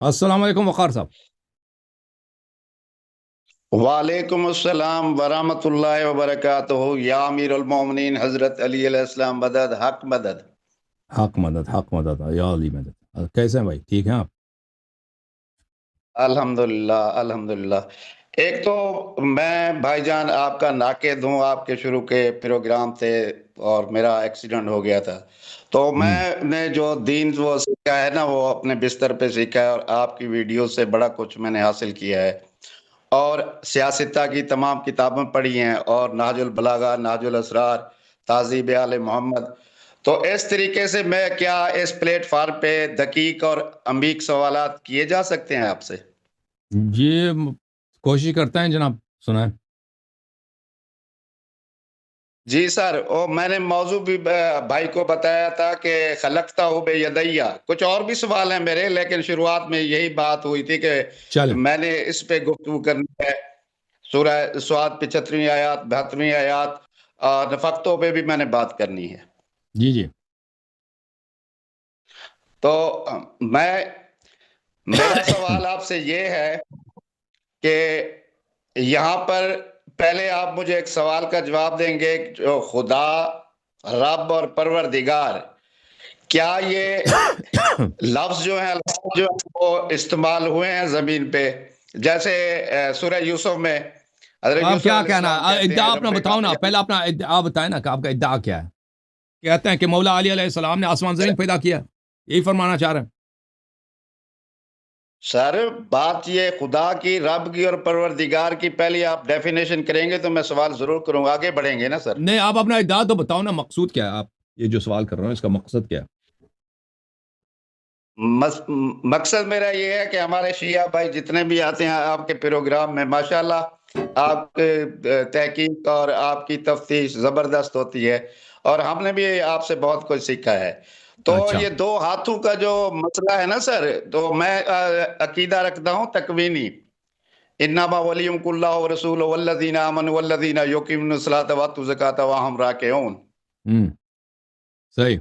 السلام علیکم وقار صاحب. وعلیکم السلام ورحمۃ اللہ وبرکاتہ یا امیر المومنین حضرت علی علیہ السلام مدد حق مدد۔ حق مدد حق مدد یا علی مدد. کیسے ہیں بھائی؟ ٹھیک ہیں آپ؟ الحمدللہ الحمدللہ۔ ایک تو میں بھائی جان آپ کا ناقد ہوں، آپ کے شروع کے پروگرام تھے اور میرا ایکسیڈنٹ ہو گیا تھا، تو ہوں. میں نے جو دین وہ سیکھا ہے نا وہ اپنے بستر پہ سیکھا ہے، اور آپ کی ویڈیو سے بڑا کچھ میں نے حاصل کیا ہے، اور سیاستہ کی تمام کتابیں پڑھی ہیں، اور نہج البلاغہ، نہج الاسرار، تہذیب آل محمد۔ تو اس طریقے سے میں کیا اس پلیٹ فارم پہ دقیق اور عمیق سوالات کیے جا سکتے ہیں آپ سے؟ جی کوشش کرتے ہیں جناب، سنائیں. جی سر، میں نے موضوع بھی بھائی کو بتایا تھا کہ خلقتا ہو بے یدیہ، کچھ اور بھی سوال ہیں میرے، لیکن شروعات میں یہی بات ہوئی تھی کہ چلیں. میں نے اس پہ گفتگو کرنی ہے۔ سورہ سعد 75ویں آیات، 72ویں آیات، اور نفقتوں پہ بھی میں نے بات کرنی ہے۔ جی جی. تو میں میرا سوال آپ سے یہ ہے کہ یہاں پر پہلے آپ مجھے ایک سوال کا جواب دیں گے، جو خدا، رب اور پروردگار، کیا یہ لفظ جو ہیں وہ استعمال ہوئے ہیں زمین پہ؟ جیسے سورہ یوسف میں حضرت آپ یوسف کیا علیہ کہنا، السلام کہتے ہیں ادعا اپنا رب بتاؤ نا، پہلے اپنا ادعا بتائیں نا کہ آپ کا ادعا کیا ہے. کہتے ہیں کہ مولا علی علیہ السلام نے آسمان زمین پیدا کیا، یہی فرمانا چاہ رہے ہیں؟ سر بات یہ خدا کی، رب کی اور پروردگار کی پہلی آپ ڈیفینیشن کریں گے تو میں سوال ضرور کروں گا، آگے بڑھیں گے نا سر؟ نہیں، آپ اپنا ادعا تو بتاؤ نا، مقصود کیا ہے؟ آپ یہ جو سوال کر رہے ہیں اس کا مقصد کیا ہے؟ مقصد میرا یہ ہے کہ ہمارے شیعہ بھائی جتنے بھی آتے ہیں آپ کے پروگرام میں، ماشاءاللہ آپ کے تحقیق اور آپ کی تفتیش زبردست ہوتی ہے، اور ہم نے بھی آپ سے بہت کچھ سیکھا ہے۔ تو اچھا. یہ دو ہاتھوں کا جو مسئلہ ہے نا سر، تو میں عقیدہ رکھتا ہوں تکوینی، انما ولیکم اللہ ورسولہ والذین آمنوا والذین یقیمون الصلاۃ وآتوا الزکاۃ وہم راکعون۔ ہوں. صحیح.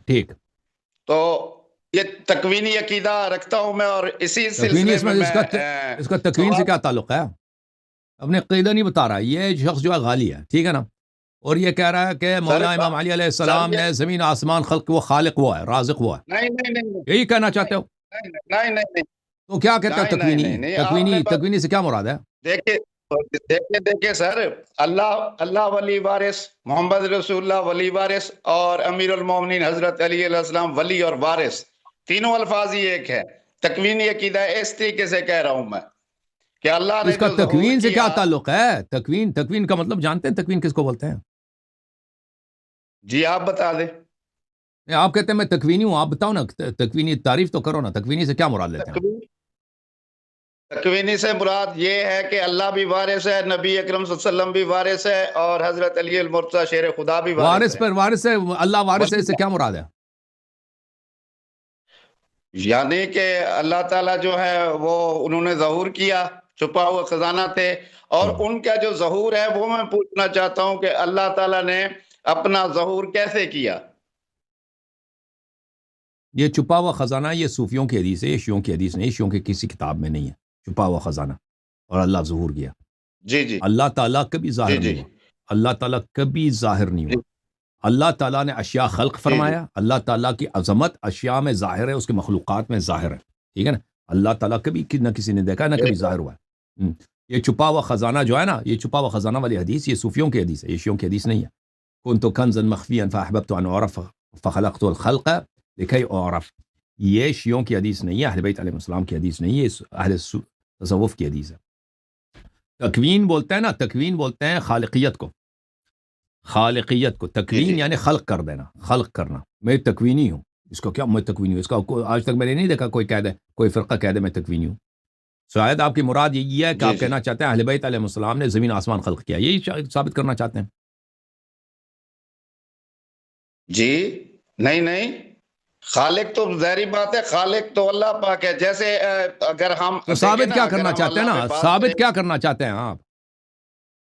ٹھیک. تو یہ تکوینی عقیدہ رکھتا ہوں میں، اور اسی تکوینی، سلسلے اس میں میں اس کا تکوین سے سوال۔ کیا تعلق ہے؟ اپنے عقیدہ نہیں بتا رہا. یہ شخص جو ہے غالی ہے، ٹھیک ہے نا، اور یہ کہہ رہا ہے کہ سر مولا امام علی علیہ سر السلام یہ نے زمین آسمان خلق، وہ خالق وہ ہے، رازق وہ ہے. نہیں نہیں نہیں یہی کہنا چاہتے ہو؟ نہیں نہیں نہیں تو کیا کہتا ہے نہیں نہیں تکوینی؟ نہیں نہیں، آپ نے تکوینی بات تکوینی سے کیا مراد ہے؟ دیکھیے دیکھیے سر، اللہ ولی وارث، محمد رسول اللہ ولی وارث، اور امیر المومنین حضرت علی علیہ السلام ولی اور وارث، تینوں الفاظ ہی ایک ہے۔ تکوینی عقیدہ اس طریقے سے کہہ رہا ہوں میں کہ اللہ نے اس کا جو ظہور تکوین سے کیا کیا۔ تعلق ہے؟ تکوین کا مطلب جانتے ہیں؟ تکوین کس کو بولتے ہیں؟ جی آپ بتا دیں۔ آپ کہتے ہیں میں تکوینی ہوں، آپ بتاؤ نا، تکوینی تعریف تو کرو نا، تکوینی سے کیا مراد لیتے ہیں آپ؟ تکوینی سے مراد یہ ہے کہ اللہ بھی وارث ہے، نبی اکرم صلی اللہ علیہ وسلم بھی وارث ہے، اور حضرت علی المرتضی شیر خدا بھی وارث وارث ہے۔ پر وارث ہے، اللہ وارث ہے، اس سے کیا مراد ہے؟ یعنی کہ اللہ تعالیٰ جو ہے وہ انہوں نے ظہور کیا، چھپا ہوا خزانہ تھے، اور ان کا جو ظہور ہے وہ میں پوچھنا چاہتا ہوں کہ اللہ تعالیٰ نے اپنا ظہور کیسے کیا؟ یہ چھپا ہوا خزانہ، یہ صوفیوں کی حدیث ہے، یہ شیعوں کی حدیث نہیں، شیعوں کی کسی کتاب میں نہیں ہے چھپا ہوا خزانہ اور اللہ ظہور کیا. جی جی اللہ تعالیٰ کبھی جی ظاہر جی نہیں ہوا. اللہ تعالیٰ کبھی ظاہر نہیں جی ہوا. اللہ تعالیٰ نے اشیاء خلق جی جی فرمایا، اللہ تعالیٰ کی عظمت اشیاء میں ظاہر ہے، اس کے مخلوقات میں ظاہر ہے، ٹھیک ہے نا. اللہ تعالیٰ کبھی نہ کسی نے دیکھا، نہ کبھی ظاہر ہوا ہے. یہ چھپا ہوا خزانہ جو ہے نا، یہ چھپا ہوا خزانہ والی حدیث یہ صوفیوں کی حدیث ہے، یہ شیعوں کی حدیث نہیں ہے. کنت کنزا مخفیا فاحببت ان اعرف فخلقت الخلق لکی اعرف. یہ شیعوں کی حدیث نہیں ہے، اہل بیت علیہ السلام کی حدیث نہیں ہے، یہ اہل تصوف کی حدیث ہے. تکوین بولتے ہیں نا، تکوین بولتے ہیں خالقیت کو. خالقیت کو جی تکوین جی یعنی خلق کر دینا، خلق کرنا. میں تکوینی ہوں، اس کو کیا میں تکوینی ہوں؟ اس کا آج تک میں نے نہیں دیکھا کوئی کہہ دے، کوئی فرقہ کہہ دے میں تکوینی ہوں. شاید آپ کی مراد یہی ہے کہ جی آپ جی کہنا چاہتے ہیں اہل بیت علیہ السلام نے زمین آسمان خلق کیا، یہی ثابت کرنا چاہتے ہیں. جی نہیں نہیں، خالق تو ظاہری بات ہے، خالق تو اللہ پاک ہے۔ جیسے اگر ہم تو دیکھیں ثابت نا، کیا اگر کرنا ہم چاہتے ہیں اللہ نا؟ پہ بات کریں، ثابت کیا کرنا چاہتے ہیں آپ؟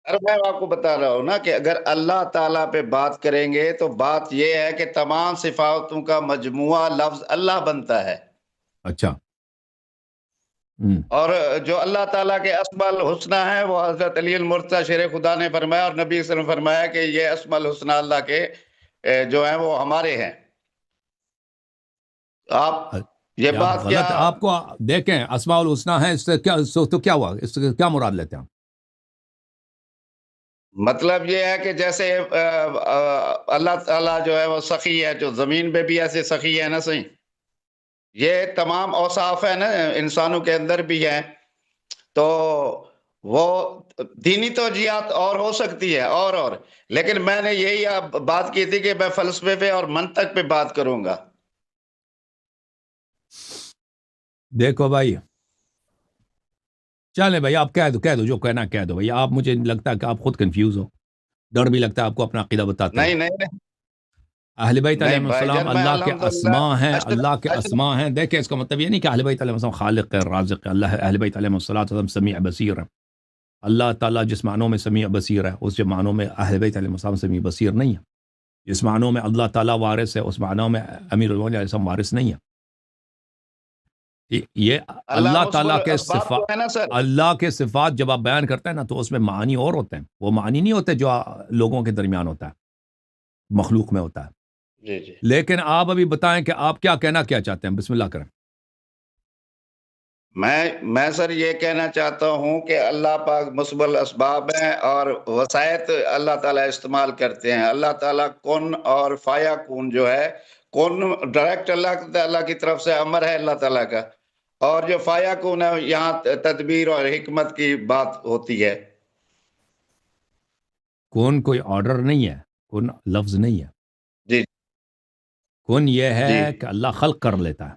ارے میں آپ کو بتا رہا ہوں نا کہ اگر اللہ تعالیٰ پہ بات کریں گے تو بات یہ ہے کہ تمام صفاتوں کا مجموعہ لفظ اللہ بنتا ہے۔ اچھا. اور جو اللہ تعالیٰ کے اسماء الحسنہ ہیں وہ حضرت علی المرتضیٰ شیر خدا نے فرمایا اور نبی صلی اللہ علیہ وسلم نے فرمایا کہ یہ اسماء الحسنہ اللہ کے جو ہیں وہ ہمارے ہیں. آپ یہ بات غلط کیا آپ کو دیکھیں اسماء الحسنہ ہیں، اس سے کیا تو کیا ہوا، اس سے کیا مراد لیتے ہیں آپ؟ مطلب یہ ہے کہ جیسے اللہ تعالیٰ جو ہے وہ سخی ہے، جو زمین پہ بھی ایسے سخی ہے نا، صحیح یہ تمام اوصاف ہیں نا انسانوں کے اندر بھی ہیں، تو وہ دینی توجیہات اور ہو سکتی ہے اور لیکن میں نے یہی بات کی تھی کہ میں فلسفے پہ اور منطق پہ بات کروں گا. دیکھو بھائی، چلے بھائی آپ کہہ دو جو کہنا کہہ دو بھائی. آپ مجھے لگتا ہے کہ آپ خود کنفیوز ہو، ڈر بھی لگتا ہے آپ کو اپنا عقیدہ بتاتے نہیں ہو. نہیں اہل بیت علیہ نہیں بھائی السلام جان، میں اللہ کے الحمدللہ اسماء ہیں، اللہ کے اشرف اسماء ہیں. دیکھیں اس کا مطلب یہ نہیں کہ اہل بیت علیہ السلام خالق ہے، رازق ہے. اللہ اہل بیت علیہ السلام سمیع بصیر ہے. اللہ تعالیٰ جس معنوں میں سمیع بصیر ہے اس معنوں میں اہل بیت علیہ السلام سمیع بصیر نہیں ہے. جس معنوں میں اللہ تعالیٰ وارث ہے اس معنوں میں امیر المومنین علیہ السلام وارث نہیں ہے. یہ اللہ اللہ مسبل تعالیٰ کے اسباب جو ہے نا سر. اللہ کے صفات جب آپ بیان کرتے ہیں نا تو اس میں معانی اور ہوتے ہیں. وہ معانی نہیں ہوتے جو لوگوں کے درمیان ہوتا ہے، مخلوق میں ہوتا ہے. جی جی لیکن آپ ابھی بتائیں کہ آپ کیا کہنا کیا چاہتے ہیں. بسم اللہ کریں. میں سر یہ کہنا چاہتا ہوں کہ اللہ پاک مسبل اسباب ہیں اور وسائط اللہ تعالیٰ استعمال کرتے ہیں. اللہ تعالیٰ کن اور فایا کون جو ہے، کن ڈائریکٹ اللہ تعالیٰ کی طرف سے امر ہے اللہ تعالیٰ کا، اور جو فایا کون ہے یہاں تدبیر اور حکمت کی بات ہوتی ہے. کون کوئی آرڈر نہیں ہے، کون لفظ نہیں ہے. جی کون یہ ہے جی کہ اللہ خلق کر لیتا ہے،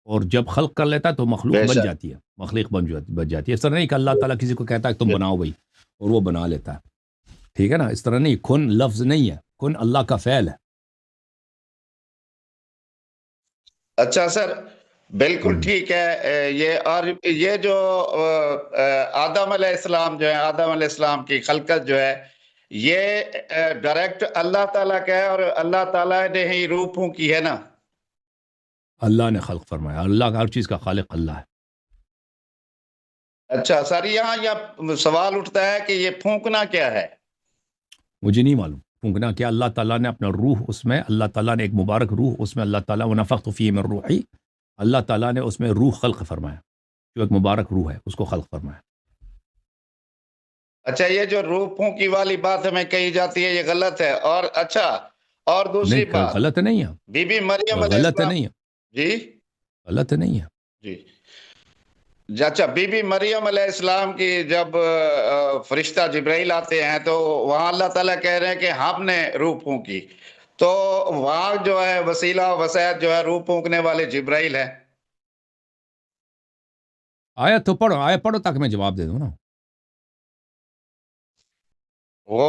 اور جب خلق کر لیتا ہے تو مخلوق بے بن شک جاتی ہے، مخلوق بن جاتی ہے. اس طرح نہیں کہ اللہ تعالیٰ کسی کو کہتا ہے کہ تم بناؤ بھائی اور وہ بنا لیتا ہے. ٹھیک ہے نا، اس طرح نہیں. کن لفظ نہیں ہے، کن اللہ کا فعل ہے. اچھا سر، بالکل ٹھیک ہے. یہ جو آدم علیہ السلام جو ہے، آدم علیہ السلام کی خلقت جو ہے یہ ڈائریکٹ اللہ تعالیٰ کا ہے اور اللہ تعالیٰ نے ہی روح پھونکی ہے نا. اللہ نے خلق فرمایا. اللہ کا ہر چیز کا خالق اللہ ہے. اچھا سر، یہاں سوال اٹھتا ہے کہ یہ پھونکنا کیا ہے؟ مجھے نہیں معلوم پھونکنا کیا. اللہ تعالیٰ نے اپنا روح اس میں، اللہ تعالیٰ نے ایک مبارک روح اس میں، اللہ تعالیٰ ونفخت فیہ من روحی، اللہ تعالیٰ نے اس میں روح خلق فرمایا، جو ایک مبارک روح ہے اس کو خلق فرمایا. اچھا، یہ جو روح پھونکی والی بات ہمیں کہی جاتی ہے یہ غلط ہے. اور اچھا، اور دوسری نہیں بات، غلط نہیں ہے، بی بی مریم علیہ غلط السلام. نہیں ہے، جی غلط نہیں ہے. جی اچھا، بی بی مریم علیہ السلام کی جب فرشتہ جبرائیل آتے ہیں تو وہاں اللہ تعالیٰ کہہ رہے ہیں کہ ہم نے روح پھونکی، تو وہاں جو ہے وسیلہ وسائط جو ہے روح پھونکنے والے جبرائیل ہیں. آیت تو پڑھو، آیت پڑھو تاکہ میں جواب دے دوں نا. وہ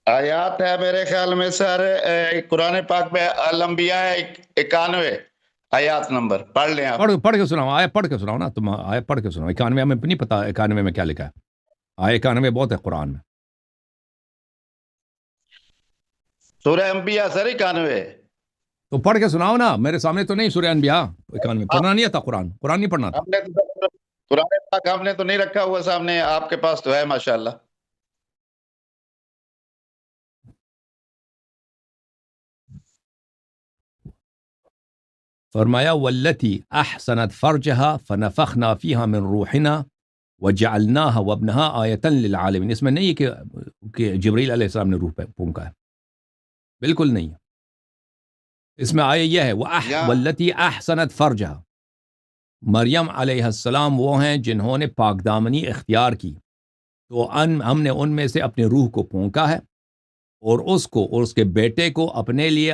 آیات ہے میرے خیال میں سر قرآن پاک میں الانبیاء 91 آیات نمبر پڑھ لیں آپ. پڑھ کے سناؤ، آیت پڑھ کے سناؤ نا. تم آیت پڑھ کے سناؤ. 91 میں نہیں پتا 91 میں کیا لکھا ہے. آیت 91 بہت ہے قرآن میں. سورہ انبیاء سر 91. تو پڑھ کے سناؤ نا. میرے سامنے تو نہیں سورہ انبیاء 91 پڑھنا نہیں آتا. قرآن نہیں پڑھنا تھا. ہم نے تو قرآن پاک ہم نے تو نہیں رکھا ہوا سامنے، آپ کے پاس تو ہے ماشاءاللہ. فرمایا والتی احسنت فرجها فنفخنا فيها من روحنا وجعلناها وابنها آیة للعالمین. اس میں نہیں ہے کہ جبریل علیہ السلام نے روح پھونکا ہے، بالکل نہیں. اس میں آیا یہ ہے والتی احسنت فرجها، مریم علیہ السلام وہ ہیں جنہوں نے پاک دامنی اختیار کی، تو ہم نے ان میں سے اپنے روح کو پھونکا ہے اور اس کو اور اس کے بیٹے کو اپنے لیے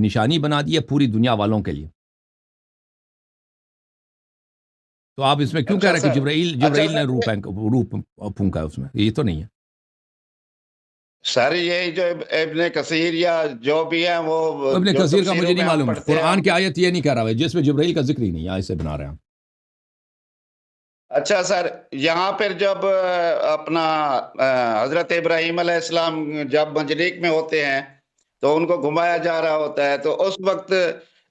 نشانی بنا دی ہے پوری دنیا والوں کے لیے. تو آپ اس میں کیوں کہہ رہے ہیں کہ جبرائیل نے روح پھونکا ہے؟ اس میں یہ تو نہیں ہے سر. یہ جو ابن کثیر یا جو بھی ہیں وہ ابن کثیر کا مجھے نہیں معلوم. قرآن کی آیت یہ نہیں کہہ رہا ہے جس میں جبرائیل کا ذکر ہی نہیں ہے، ایسے بنا رہے ہیں. اچھا سر، یہاں پر جب اپنا حضرت ابراہیم علیہ السلام جب منجنیق میں ہوتے ہیں تو ان کو گھمایا جا رہا ہوتا ہے، تو اس وقت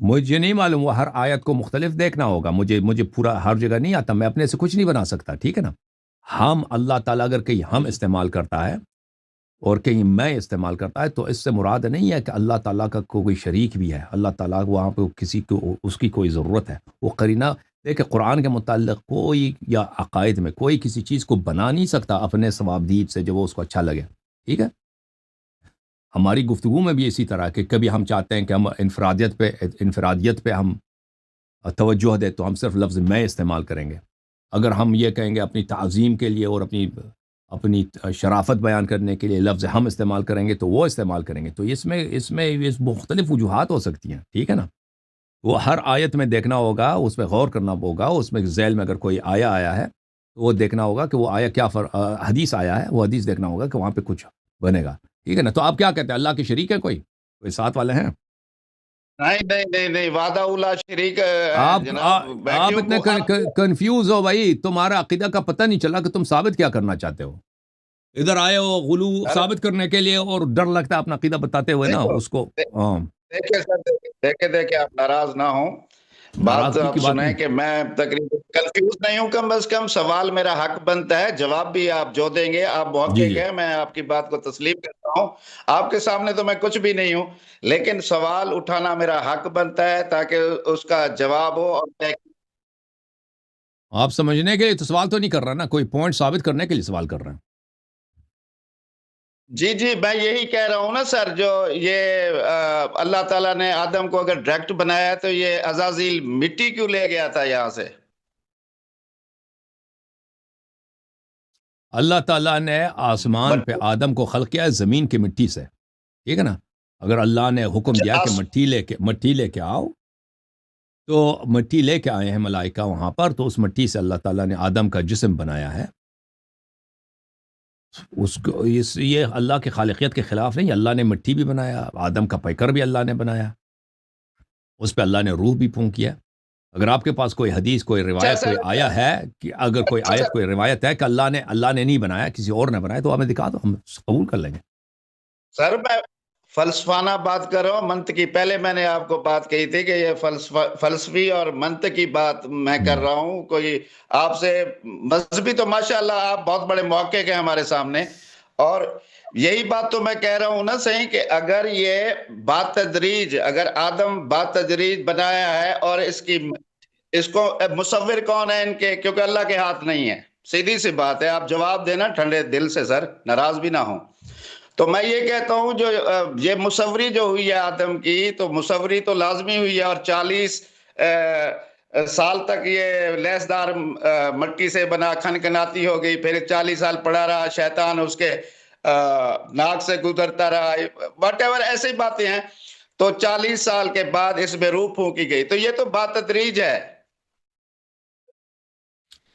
مجھے نہیں معلوم، وہ ہر آیت کو مختلف دیکھنا ہوگا، مجھے پورا ہر جگہ نہیں آتا، میں اپنے سے کچھ نہیں بنا سکتا، ٹھیک ہے نا۔ ہم اللہ تعالیٰ اگر کہیں ہم استعمال کرتا ہے اور کہیں میں استعمال کرتا ہے تو اس سے مراد نہیں ہے کہ اللہ تعالیٰ کا کوئی شریک بھی ہے، اللہ تعالیٰ وہاں پہ کسی کو اس کی کوئی ضرورت ہے، وہ قرینہ دیکھیں قرآن کے متعلق کوئی یا عقائد میں کوئی کسی چیز کو بنا نہیں سکتا اپنے ثوابدید سے جو وہ اس کو اچھا لگے، ٹھیک ہے۔ ہماری گفتگو میں بھی اسی طرح کہ کبھی ہم چاہتے ہیں کہ ہم انفرادیت پہ ہم توجہ دیں تو ہم صرف لفظ میں استعمال کریں گے، اگر ہم یہ کہیں گے اپنی تعظیم کے لیے اور اپنی شرافت بیان کرنے کے لیے لفظ ہم استعمال کریں گے تو وہ استعمال کریں گے، تو اس میں مختلف وجوہات ہو سکتی ہیں، ٹھیک ہے نا۔ وہ ہر آیت میں دیکھنا ہوگا، اس میں غور کرنا ہوگا، اس میں ذیل میں اگر کوئی آیا ہے تو وہ دیکھنا ہوگا کہ وہ آیا کیا حدیث آیا ہے، وہ حدیث دیکھنا ہوگا کہ وہاں پہ کچھ بنے گا، ٹھیک ہے نا۔ تو آپ کیا کہتے ہیں، اللہ کے شریک ہے کوئی ساتھ والے ہیں؟ نہیں وعدہ اولا شریک آپ جناب میں آپ کیوں اتنے کنفیوز ہو بھائی، تمہارا عقیدہ کا پتہ نہیں چلا کہ تم ثابت کیا کرنا چاہتے ہو۔ ادھر آئے ہو غلو ثابت کرنے کے لیے اور ڈر لگتا ہے اپنا عقیدہ بتاتے ہوئے نا اس کو۔ دیکھیں سر دیکھیں آپ ناراض نہ ہوں، بات ناراضگی آپ کی بات سنیں نہیں، کہ میں تقریباً کنفیوز نہیں ہوں، کم از کم سوال میرا حق بنتا ہے، جواب بھی آپ جو دیں گے آپ جی محقق جی ہیں، میں آپ کی بات کو تسلیم کرتا ہوں، آپ کے سامنے تو میں کچھ بھی نہیں ہوں، لیکن سوال اٹھانا میرا حق بنتا ہے تاکہ اس کا جواب ہو اور آپ سمجھنے کے لیے تو سوال تو نہیں کر رہا نا، کوئی پوائنٹ ثابت کرنے کے لیے سوال کر رہے ہیں۔ جی میں یہی کہہ رہا ہوں نا سر، جو یہ اللہ تعالیٰ نے آدم کو اگر ڈائریکٹ بنایا ہے تو یہ عزازیل مٹی کیوں لے گیا تھا یہاں سے؟ اللہ تعالیٰ نے آسمان پہ آدم کو خلق کیا ہے زمین کی مٹی سے، ٹھیک ہے نا۔ اگر اللہ نے حکم دیا کہ مٹی لے کے آؤ تو مٹی لے کے آئے ہیں ملائکہ وہاں پر، تو اس مٹی سے اللہ تعالیٰ نے آدم کا جسم بنایا ہے۔ یہ اللہ کے خالقیت کے خلاف نہیں، اللہ نے مٹی بھی بنایا، آدم کا پیکر بھی اللہ نے بنایا، اس پہ اللہ نے روح بھی پھونکی ہے۔ اگر آپ کے پاس کوئی حدیث کوئی روایت کوئی آیا ہے کہ اگر کوئی آیت کوئی روایت ہے کہ اللہ نے نہیں بنایا کسی اور نے بنایا تو ہمیں دکھا دو، ہم قبول کر لیں گے۔ سر میں فلسفانہ بات کر رہا ہوں، منطقی، پہلے میں نے آپ کو بات کہی تھی کہ یہ فلسفی اور منطقی بات میں کر رہا ہوں، کوئی آپ سے مذہبی تو ماشاءاللہ آپ بہت بڑے محقق ہیں ہمارے سامنے، اور یہی بات تو میں کہہ رہا ہوں نا صحیح کہ اگر یہ اگر آدم باتدریج بنایا ہے اور اس کو مصور کون ہے ان کے، کیونکہ اللہ کے ہاتھ نہیں ہے، سیدھی سی بات ہے، آپ جواب دینا ٹھنڈے دل سے سر، ناراض بھی نہ ہوں۔ تو میں یہ کہتا ہوں جو یہ مصوری جو ہوئی ہے آدم کی، تو مصوری تو لازمی ہوئی ہے، اور 40 سال تک یہ لیسدار مٹی سے بنا کھنکھناتی ہو گئی، پھر 40 سال پڑا رہا، شیطان اس کے ناک سے گزرتا رہا، واٹ ایور ایسی باتیں ہیں، تو 40 سال کے بعد اس میں روح پھونکی گئی، تو یہ تو بات تدریج ہے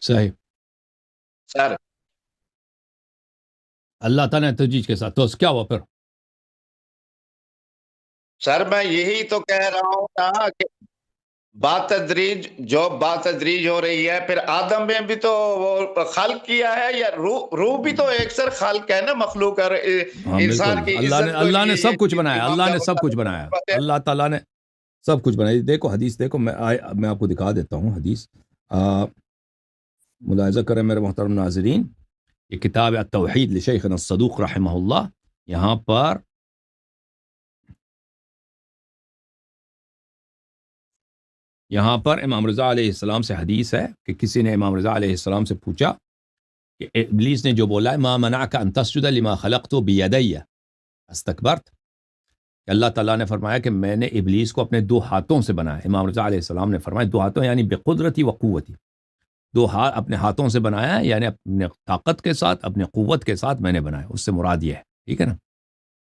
صحیح، سر۔ اللہ تعالیٰ نے تجویز کے ساتھ، تو کیا ہوا پھر؟ سر میں یہی تو کہہ رہا ہوں نا کہ بات تدریج ہو رہی ہے، پھر آدم میں بھی تو وہ خلق کیا ہے، یا روح بھی تو ایک سر خلق ہے نا، مخلوق ہے، ہاں انسان بالکل، کی اللہ عزت کے نے لیے سب کچھ بنایا، اللہ نے سب کچھ بنایا، اللہ تعالیٰ نے سب کچھ بنایا۔ دیکھو حدیث دیکھو، میں آپ کو دکھا دیتا ہوں حدیث، ملاحظہ کریں میرے محترم ناظرین، یہ کتاب التوحید لشیخنا الصدوق رحمہ اللہ، یہاں پر امام رضا علیہ السلام سے حدیث ہے کہ کسی نے امام رضا علیہ السلام سے پوچھا کہ ابلیس نے جو بولا ہے ما منعک ان تسجد لما خلقت بیدی استکبرت، کہ اللہ تعالیٰ نے فرمایا کہ میں نے ابلیس کو اپنے 2 ہاتھوں سے بنایا۔ امام رضا علیہ السلام نے فرمایا 2 ہاتھوں یعنی بقدرتی و قوتی، 2 ہاتھ اپنے ہاتھوں سے بنایا یعنی اپنے طاقت کے ساتھ اپنے قوت کے ساتھ میں نے بنایا، اس سے مراد یہ ہے، ٹھیک ہے نا،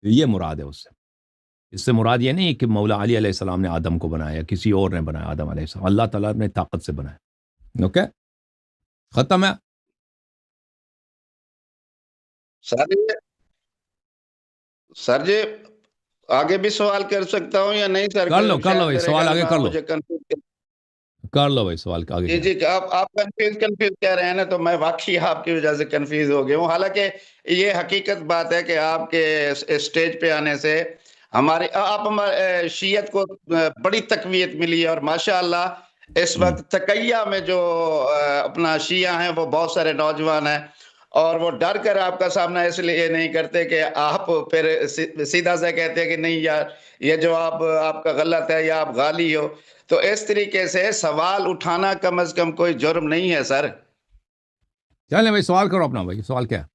یہ مراد ہے اس سے۔ اس سے مراد یہ نہیں کہ مولا علی علیہ السلام نے آدم کو بنایا، کسی اور نے بنایا آدم علیہ السلام، اللہ تعالیٰ نے طاقت سے بنایا. اوکے، ختم ہے. سر جی آگے بھی سوال کر سکتا ہوں یا نہیں سر؟ کر لو بھائی، سوال آگے کر لو، مجھے کنفیوز کر لو بھائی، سوال آگے. جی آپ کنفیوز کہہ رہے ہیں نا، تو میں واقعی آپ کی وجہ سے کنفیوز ہو گیا ہوں. حالانکہ یہ حقیقت بات ہے کہ آپ کے اسٹیج پہ آنے سے آپ شیعت کو بڑی تقویت ملی ہے، اور ماشاءاللہ اس وقت تقیہ میں جو اپنا شیعہ ہیں وہ بہت سارے نوجوان ہیں، اور وہ ڈر کر آپ کا سامنا اس لیے نہیں کرتے کہ آپ پھر سیدھا سا کہتے ہیں کہ نہیں یار یہ جواب آپ کا غلط ہے یا آپ غالی ہو. تو اس طریقے سے سوال اٹھانا کم از کم کوئی جرم نہیں ہے سر. چلیں بھائی، سوال کرو اپنا بھائی، سوال کیا ہے؟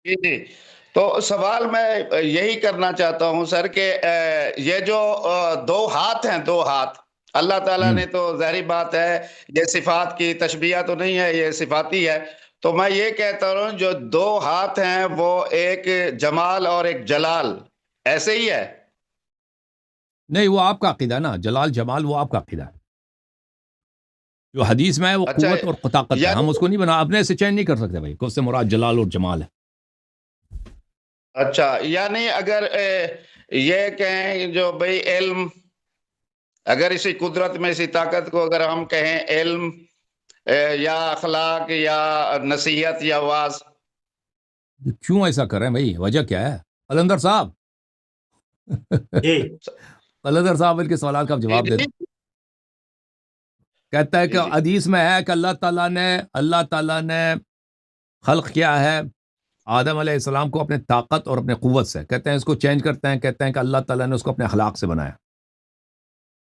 جی تو سوال میں یہی کرنا چاہتا ہوں سر کہ یہ جو دو ہاتھ ہیں، دو ہاتھ اللہ تعالیٰ نے، تو ظاہری بات ہے یہ صفات کی تشبیہ تو نہیں ہے، یہ صفاتی ہے. تو میں یہ کہتا ہوں جو دو ہاتھ ہیں وہ ایک جمال اور ایک جلال، ایسے ہی ہے؟ نہیں، وہ آپ کا عقیدہ نا، جلال جمال وہ آپ کا عقیدہ ہے. جو حدیث میں ہے وہ اچھا، قوت اور طاقت ہے، ہم اس کو نہیں بنا اپنے سے چینج نہیں کر سکتے بھائی، کہ اس سے مراد جلال اور جمال ہے. اچھا، یعنی اگر یہ کہیں جو بھئی علم، اگر اسی قدرت میں اسی طاقت کو اگر ہم کہیں علم یا اخلاق یا نصیحت یا واعظ، کیوں ایسا کر رہے ہیں بھائی؟ وجہ کیا ہے قلندر صاحب؟ قلندر صاحب ان کے سوالات کا آپ جواب دے دو. کہتا ہے کہ جی حدیث میں ہے کہ اللہ تعالیٰ نے خلق کیا ہے آدم علیہ السلام کو اپنے طاقت اور اپنے قوت سے. کہتے ہیں اس کو چینج کرتے ہیں، کہتے ہیں کہ اللہ تعالیٰ نے اس کو اپنے اخلاق سے بنایا،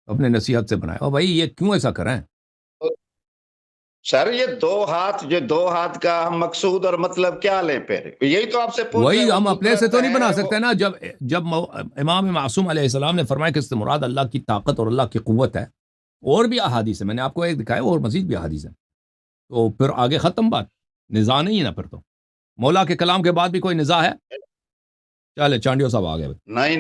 اپنے نصیحت سے بنایا. اور بھائی یہ کیوں ایسا کریں؟ سر یہ دو ہاتھ کا ہم مقصود اور مطلب کیا لیں؟ پھر یہی تو آپ سے پوچھ رہے وہی ہیں. ہم اپنے سے تو نہیں بنا سکتے نا. جب امام معصوم علیہ السلام نے فرمایا کہ اس سے مراد اللہ کی طاقت اور اللہ کی قوت ہے، اور بھی احادیث ہے، میں نے آپ کو ایک دکھایا، اور مزید بھی احادیث ہے، تو پھر آگے ختم بات، نزاع نہیں ہے نا. پھر تو مولا کے کلام کے بعد بھی کوئی نزاع ہے؟ چلے چانڈیو صاحب آ گئے. نہیں